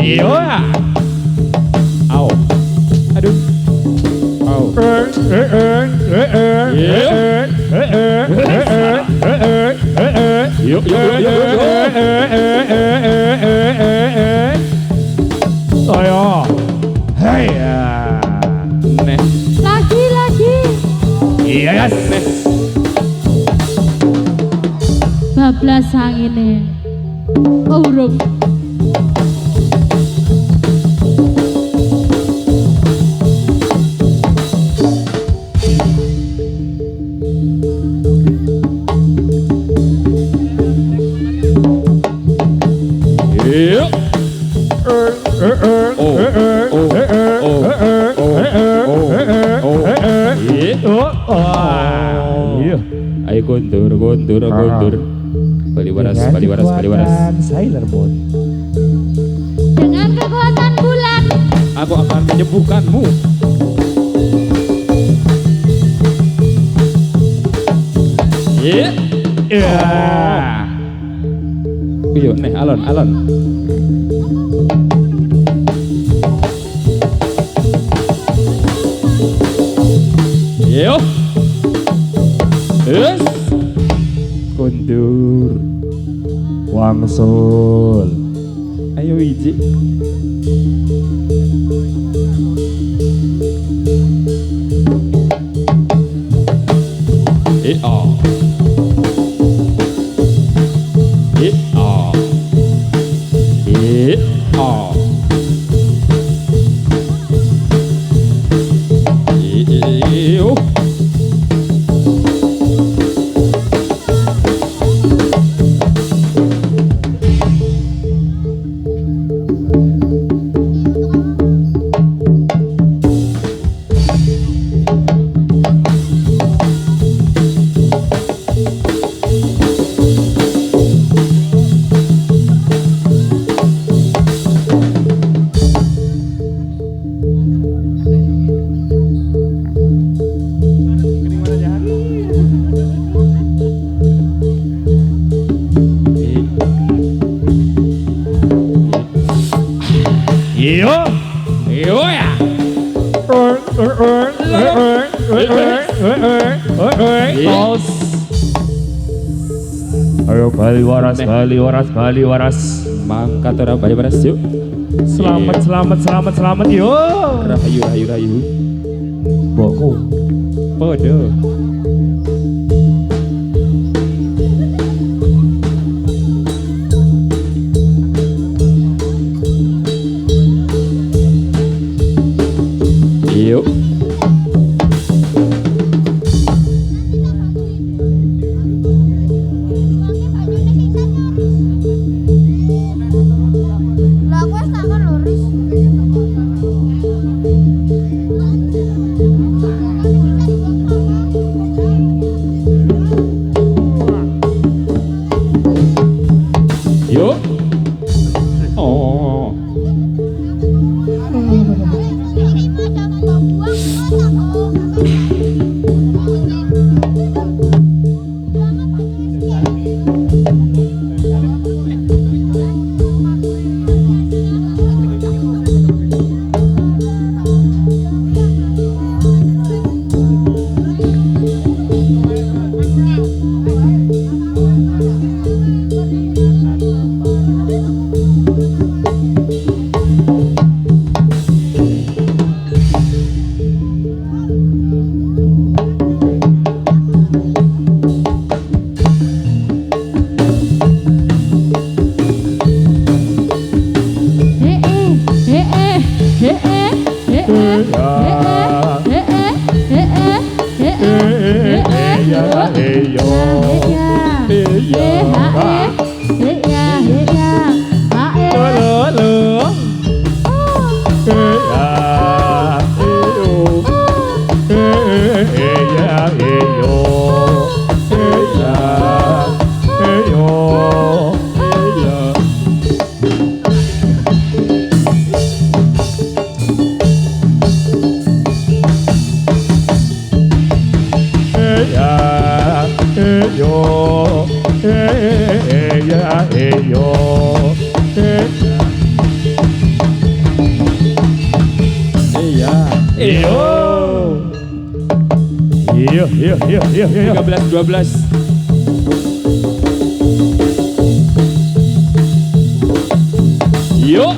Yo. Au. Aduh. Au. Yuk. Ayo. Hei. Neh. Lagi. Yes. Bablas angine. Urung. Ayo kondur. Bali waras. Sailor Moon. Dengan kekuatan bulan. Aku akan menyembuhkanmu. Iya. Iya, neh alon. Yo. Yes. Kondur. Wangsul. Ayo iji. Ayo Bali waras. Mangkat orang Bali waras yuk. Selamat yo. Rahayu. Bokku. Podo. Yuk. ya yo. Iya. 13 12. Yuk.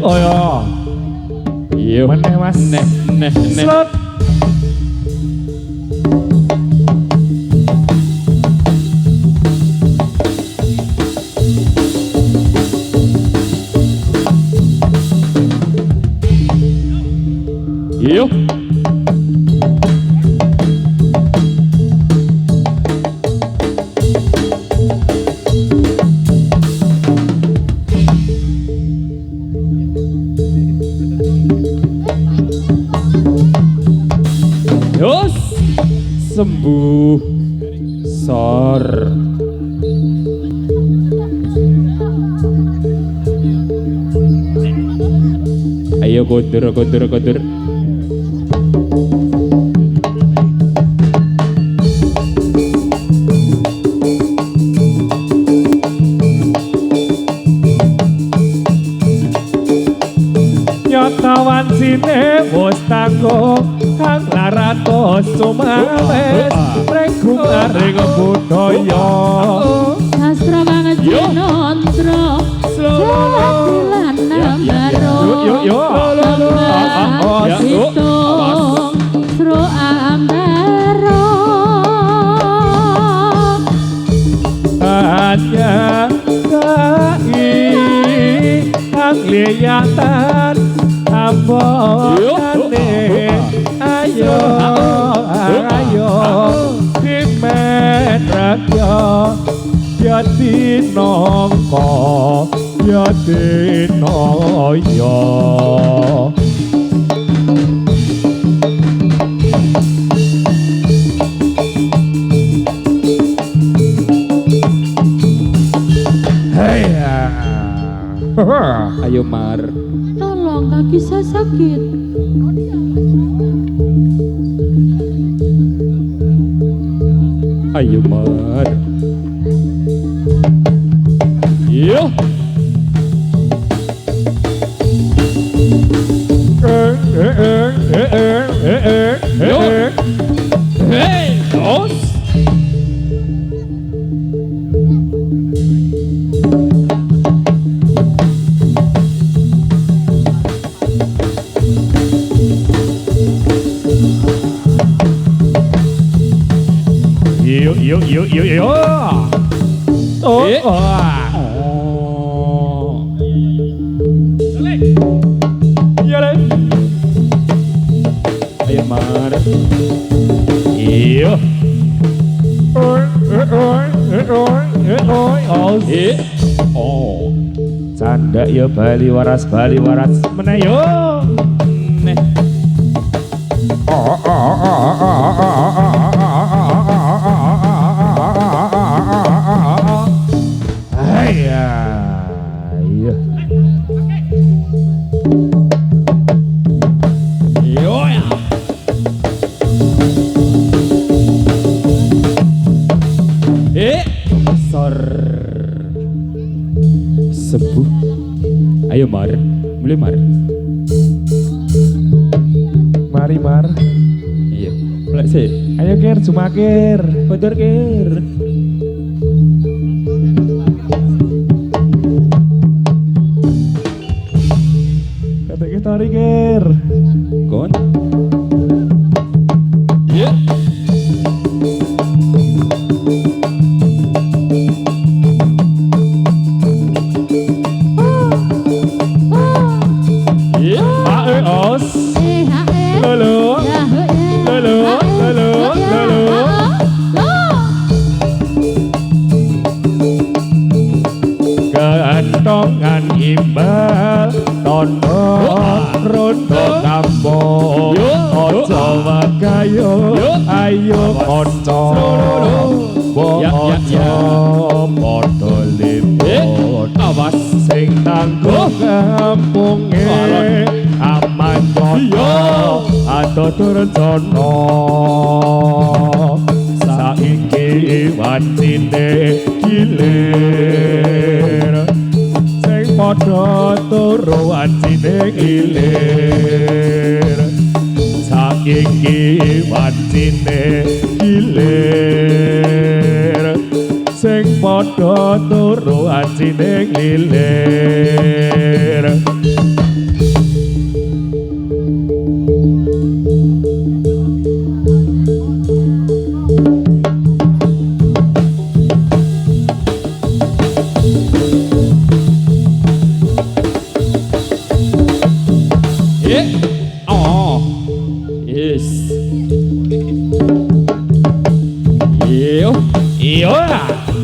Oh ya. Iya. Meneh Mas. Neh. Slot. Yuk. Yos. Sembuh. Sor. Ayo kodur. Nyotawan sine wis tanggo kang larato sumawes regu maring budaya Sastra banget jinondro Selatilan nambaro Situng Sro ambaro hanya kai kang liyatan ambone ayo dimet rakya yati nongko yati noyo. Ayo Mar. Tolong kaki saya sakit. Ayo Mar. Yuk. Hey, dos. Yo. Oh. Iya. Ayo Mar. Iya. Oh. Canda ya Bali waras meneh yo. Neh. Iya. Yo ya. Sor. Sembuh. Ayo Mar. Mulai Mar. Mari Mar. Iya. Mulai sih. Ayo Ker, Jumakir. Kotor Ker. Kata kita Ker. Kon. Iya. imbal tondo rondo kampung ojo wakayo ayo konco ojo podo liput Awas sing tangguh kampunge aman kono atau turjono saiki wancine gilir sing padha turu wancine gilir saiki wancine gilir sing padha turu wancine gilir.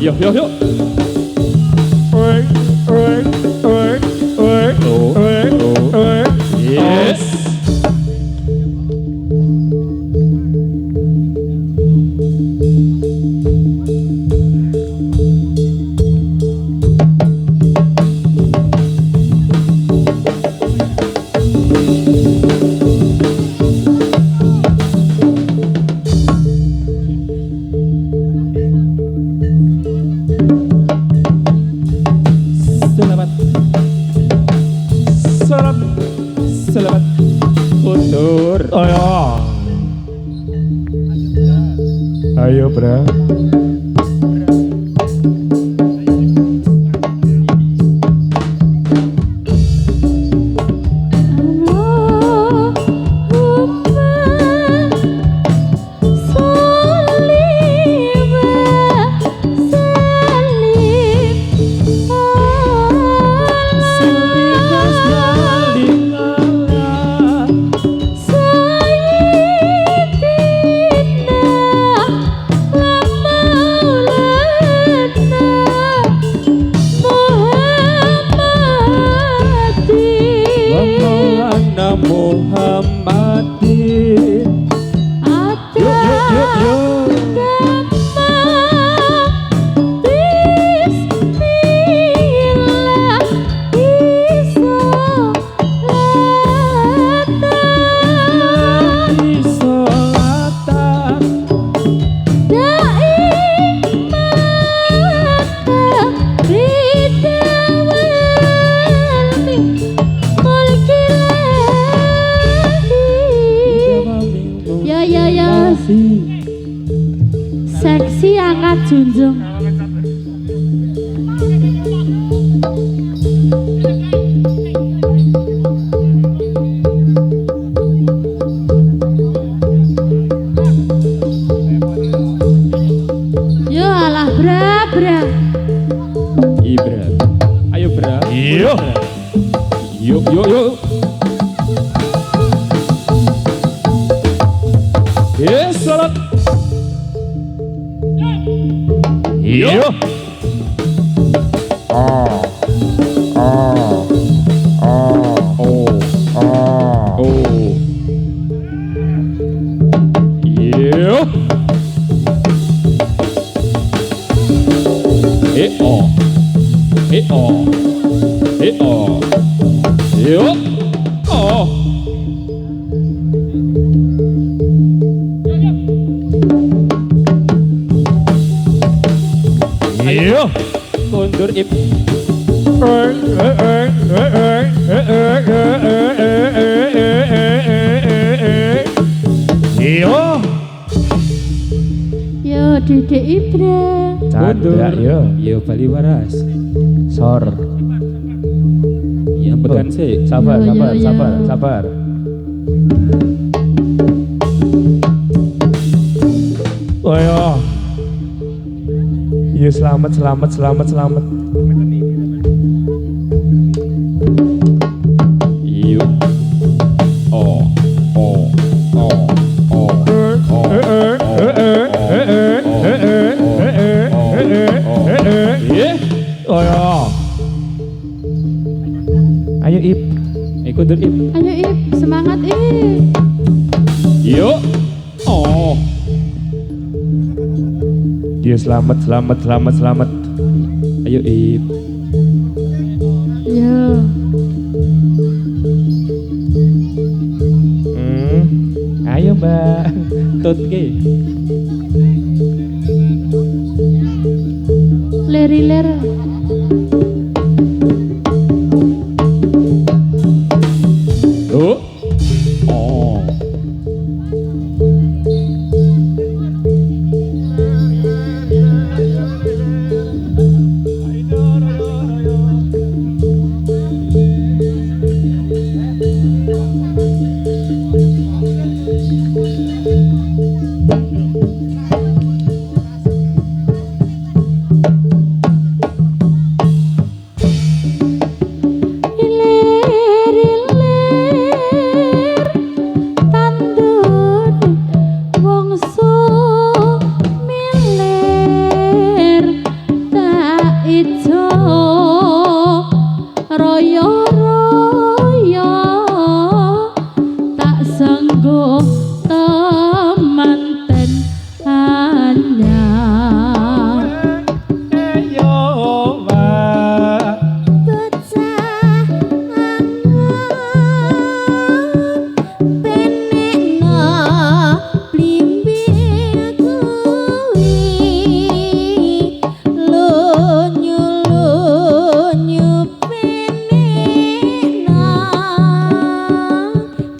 Yo. Yes. Selamat futur. Ayo bro. Muhammadin. Seksi angkat junjung. Yo alah bra. Ibra. Ayo bra. Yo. Yes, salat. Yo. Kondur ip. Yo Dede Ibra. Canda Yo Bali Waras. Sor. Ya bekan sih. Sabar. Oh ya. Iya selamat. Yo. Oh ya. Selamat. Ayo Ip. Ya. Ayo Mbak. Tut ke. Leri-ler. Oh. Oh. Ilir-ilir tandur wong sumilir tak ijo royo-royo tak sanggup temanten anyar. Ayo Mbak. Bocah angon penekno blimbing kuwi lunyu-lunyu penekno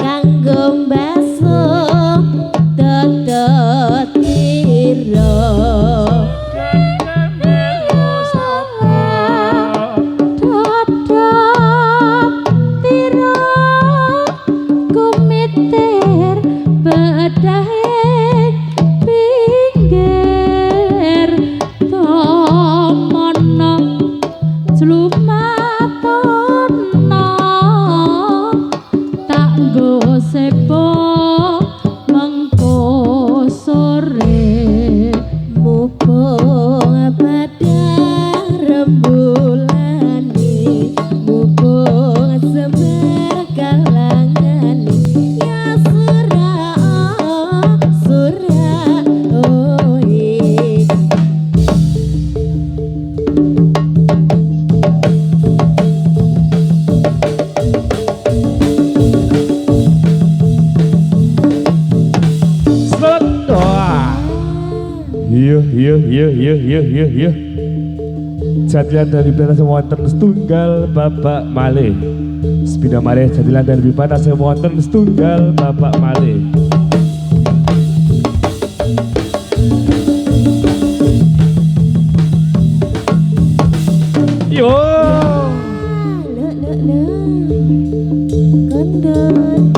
kanggo mbaso dodot tiro. Dodot tiro kumitir bedahe pinggir tomono jlumatono tak nggo sepo mengko sore mumpung pada rembulane mumpung semer kalangane ya surah oh Selamat doa. Iya. Jadilan dari batas wonten setunggal Bapak Malih. Sepeda malih jadilan dari batas wonten setunggal Bapak Malih. Yo. Kondon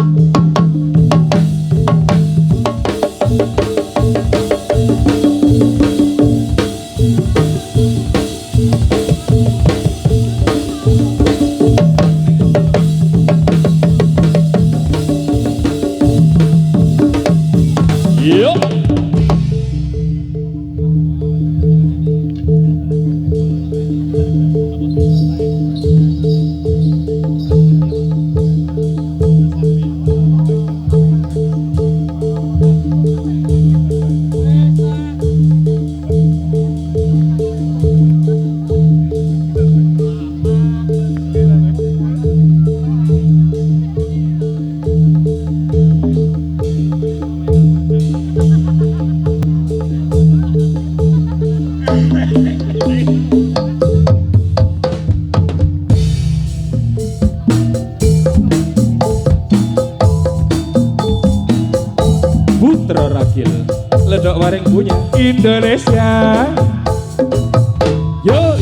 Yo. Putra Ragil ledok waring punya Indonesia. yo